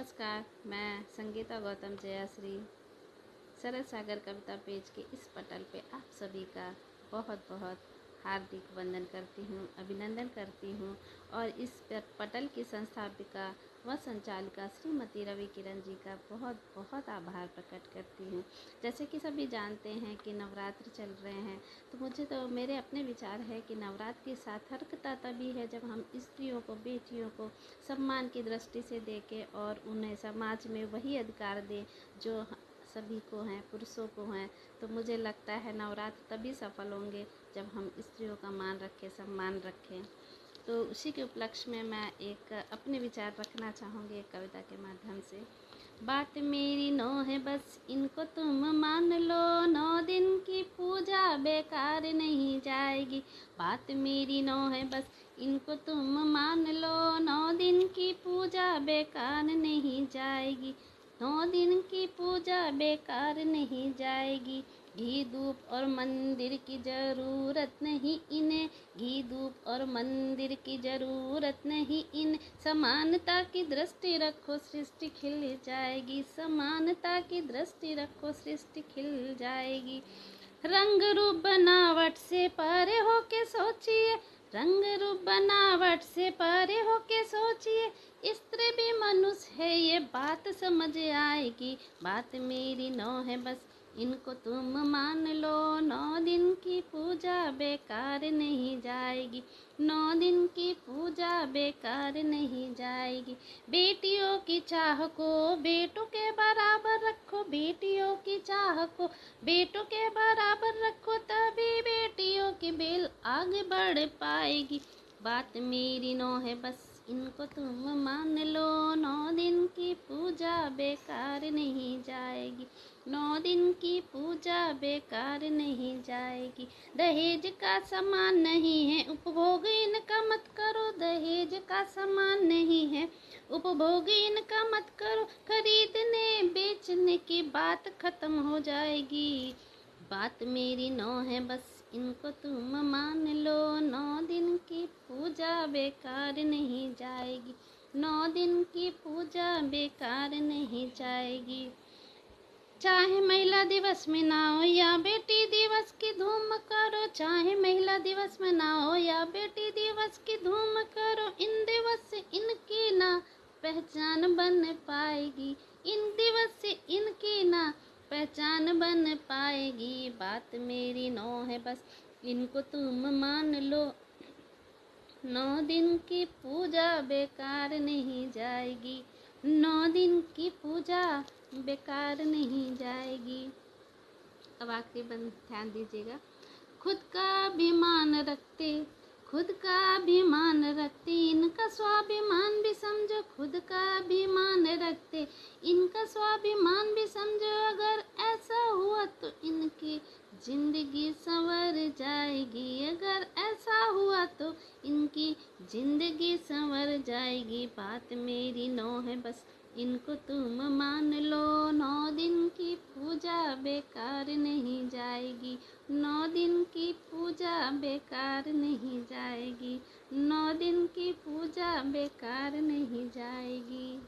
नमस्कार, मैं संगीता गौतम जयाश्री सरल सागर कविता पेज के इस पटल पे आप सभी का बहुत बहुत हार्दिक वंदन करती हूँ, अभिनंदन करती हूँ और इस पटल की संस्थापिका व संचालिका श्रीमती रवि किरण जी का बहुत बहुत आभार प्रकट करती हूँ। जैसे कि सभी जानते हैं कि नवरात्र चल रहे हैं, तो मेरे अपने विचार है कि नवरात्र की सार्थकता तभी है जब हम स्त्रियों को, बेटियों को सम्मान की दृष्टि से देखें और उन्हें समाज में वही अधिकार दें जो सभी को हैं, पुरुषों को हैं। तो मुझे लगता है नवरात्र तभी सफल होंगे जब हम स्त्रियों का मान रखें, सम्मान रखें। तो उसी के उपलक्ष्य में मैं एक अपने विचार रखना चाहूँगी एक कविता के माध्यम से। बात मेरी नौ है बस इनको तुम मान लो, 9 दिन की पूजा बेकार नहीं जाएगी। बात मेरी नौ है बस इनको तुम मान लो, 9 दिन की पूजा बेकार नहीं जाएगी। 9 दिन की पूजा बेकार नहीं जाएगी। घी धूप और मंदिर की जरूरत नहीं इन्हें, घी धूप और मंदिर की जरूरत नहीं इन्हें। समानता की दृष्टि रखो सृष्टि खिल जाएगी, समानता की दृष्टि रखो सृष्टि खिल जाएगी। रंग रूप बनावट से परे होके सोचिए, रंग रूप बनावट से परे होके सोचिए। स्त्री भी मनुष्य है ये बात समझ आएगी। बात मेरी नौ है बस इनको तुम मान लो, 9 दिन की पूजा बेकार नहीं जाएगी, 9 दिन की पूजा बेकार नहीं जाएगी। बेटियों की चाह को बेटों के बराबर रखो, बेटियों की चाह को बेटों के बराबर रखो, तभी बेटियों की बेल आगे बढ़ पाएगी। बात मेरी नौ है बस इनको तुम मान लो, 9 दिन की पूजा बेकार नहीं जाएगी, 9 दिन की पूजा बेकार नहीं जाएगी। दहेज का सामान नहीं है उपभोग इनका मत करो, दहेज का सामान नहीं है उपभोग इनका मत करो। खरीदने बेचने की बात खत्म हो जाएगी। बात मेरी नौ है बस इनको तुम मान लो, 9 दिन की पूजा बेकार नहीं जाएगी, 9 दिन की पूजा बेकार नहीं जाएगी। चाहे महिला दिवस में ना हो या बेटी दिवस की धूम करो, चाहे महिला दिवस में ना हो या बेटी दिवस की धूम करो। इन दिवस से इनकी ना पहचान बन पाएगी, इन दिवस से इनकी ना पहचान बन पाएगी। बात मेरी नौ है बस इनको तुम मान लो, 9 दिन की पूजा बेकार नहीं जाएगी, 9 दिन की पूजा बेकार नहीं जाएगी। अब आखिरी बंद ध्यान दीजिएगा। खुद का अभिमान रखते, खुद का अभिमान रखते इनका स्वाभिमान भी समझो, खुद का अभिमान रखते इनका स्वाभिमान भी समझो। अगर ऐसा हुआ तो इनकी जिंदगी संवर जाएगी, अगर ऐसा हुआ तो इनकी जिंदगी संवर जाएगी। बात मेरी नौ है बस इनको तुम मान लो, 9 दिन की पूजा बेकार नहीं जाएगी, 9 दिन की पूजा बेकार नहीं जाएगी, 9 दिन की पूजा बेकार नहीं जाएगी।